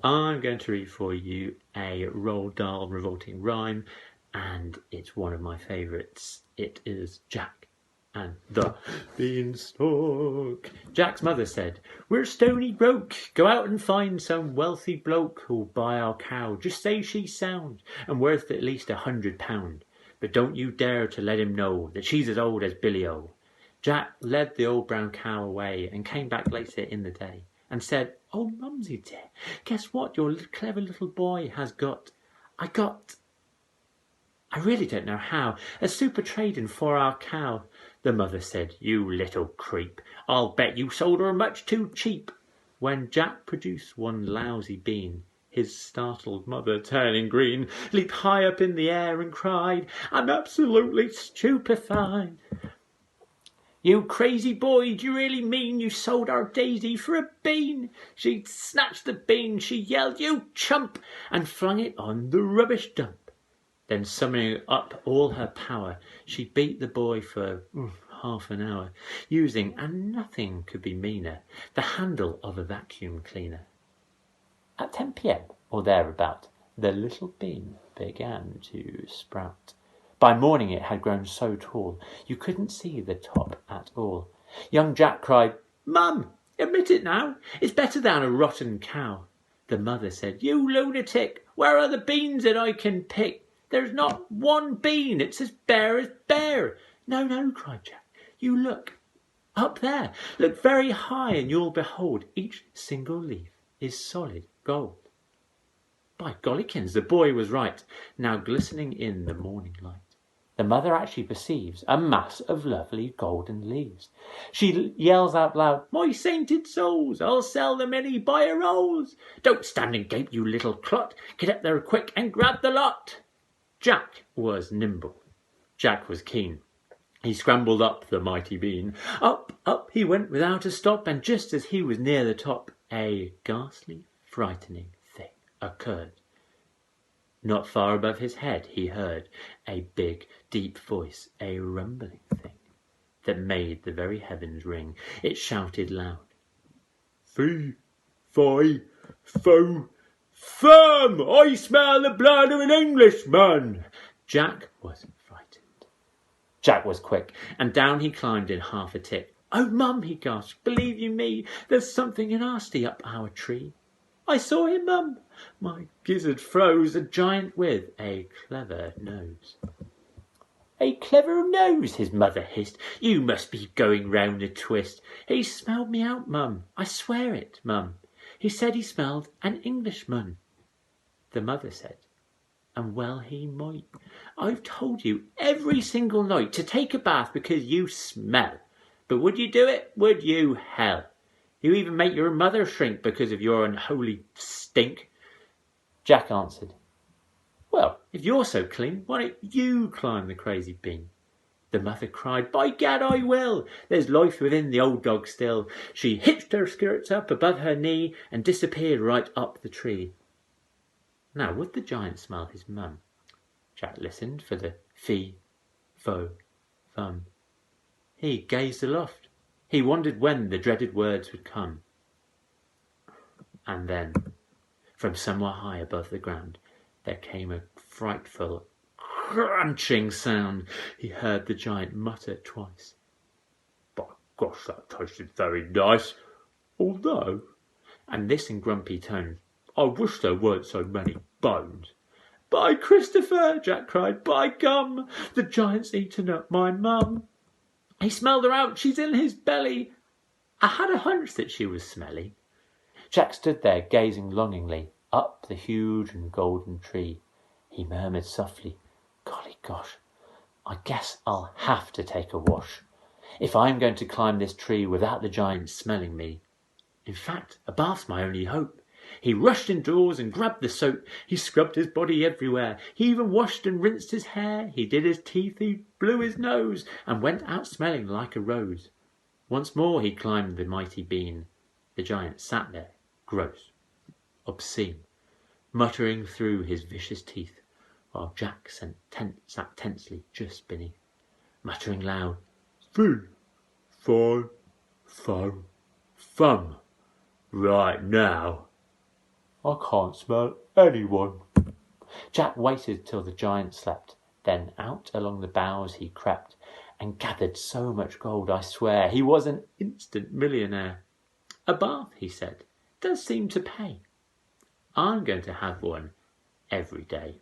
I'm going to read for you a Roald Dahl Revolting Rhyme, and it's one of my favourites. It is Jack and the Beanstalk. Jack's mother said, "We're stony broke. Go out and find some wealthy bloke who'll buy our cow. Just say she's sound and worth at least £100. But don't you dare to let him know that she's as old as Billy-O." Jack led the old brown cow away and came back later in the day and said, "Oh, Mumsy dear, guess what your clever little boy has got? I really don't know how, a super trading for our cow." The mother said, "You little creep, I'll bet you sold her much too cheap." When Jack produced one lousy bean, his startled mother, turning green, leaped high up in the air and cried, "I'm absolutely stupefied. You crazy boy, do you really mean you sold our Daisy for a bean?" She snatched the bean, she yelled, "You chump!" and flung it on the rubbish dump. Then summoning up all her power, she beat the boy for half an hour, using, and nothing could be meaner, the handle of a vacuum cleaner. At 10 p.m. or thereabout, the little bean began to sprout. By morning it had grown so tall, you couldn't see the top at all. Young Jack cried, "Mum, admit it now, it's better than a rotten cow." The mother said, "You lunatic, where are the beans that I can pick? There's not one bean, it's as bare as bare." "No, no," cried Jack, "you look up there, look very high, and you'll behold each single leaf is solid gold." By gollykins, the boy was right, now glistening in the morning light. The mother actually perceives a mass of lovely golden leaves. She yells out loud, "My sainted souls, I'll sell them any buyer rolls. Don't stand and gape, you little clot. Get up there quick and grab the lot." Jack was nimble. Jack was keen. He scrambled up the mighty bean. Up, up he went without a stop, and just as he was near the top, a ghastly, frightening thing occurred. Not far above his head he heard a big, deep voice, a rumbling thing that made the very heavens ring. It shouted loud, "Fee, fi, fo, fum! I smell the blood of an Englishman!" Jack was frightened. Jack was quick, and down he climbed in half a tick. "Oh, Mum," he gasped, "believe you me, there's something nasty up our tree." "I saw him, Mum." My gizzard froze. A giant with a clever nose. "A clever nose," his mother hissed. "You must be going round a twist." "He smelled me out, Mum. I swear it, Mum. He said he smelled an Englishman." The mother said, and well he might. "I've told you every single night to take a bath because you smell. But would you do it? Would you, hell? You even make your mother shrink because of your unholy stink." Jack answered, "Well, if you're so clean, why don't you climb the crazy bean?" The mother cried, "By gad, I will! There's life within the old dog still." She hitched her skirts up above her knee and disappeared right up the tree. Now, would the giant smell his mum? Jack listened for the fee, fo, fum. He gazed aloft. He wondered when the dreaded words would come. And then, from somewhere high above the ground, there came a frightful crunching sound. He heard the giant mutter twice, "By gosh, that tasted very nice, although," and this in grumpy tones, "I wish there weren't so many bones." "By Christopher!" Jack cried, "by gum! The giant's eaten up my mum. He smelled her out, she's in his belly. I had a hunch that she was smelly." Jack stood there gazing longingly up the huge and golden tree. He murmured softly, "Golly gosh, I guess I'll have to take a wash if I'm going to climb this tree without the giant smelling me. In fact, a bath's my only hope." He rushed indoors and grabbed the soap. He scrubbed his body everywhere. He even washed and rinsed his hair. He did his teeth, he blew his nose, and went out smelling like a rose. Once more he climbed the mighty bean. The giant sat there, gross, obscene, muttering through his vicious teeth, while Jack sat tensely just beneath, muttering loud, "Fee, fi, fo, fum. Right now, I can't smell anyone." Jack waited till the giant slept, then out along the boughs he crept, and gathered so much gold, I swear, he was an instant millionaire. "A bath," he said, "does seem to pay. I'm going to have one every day."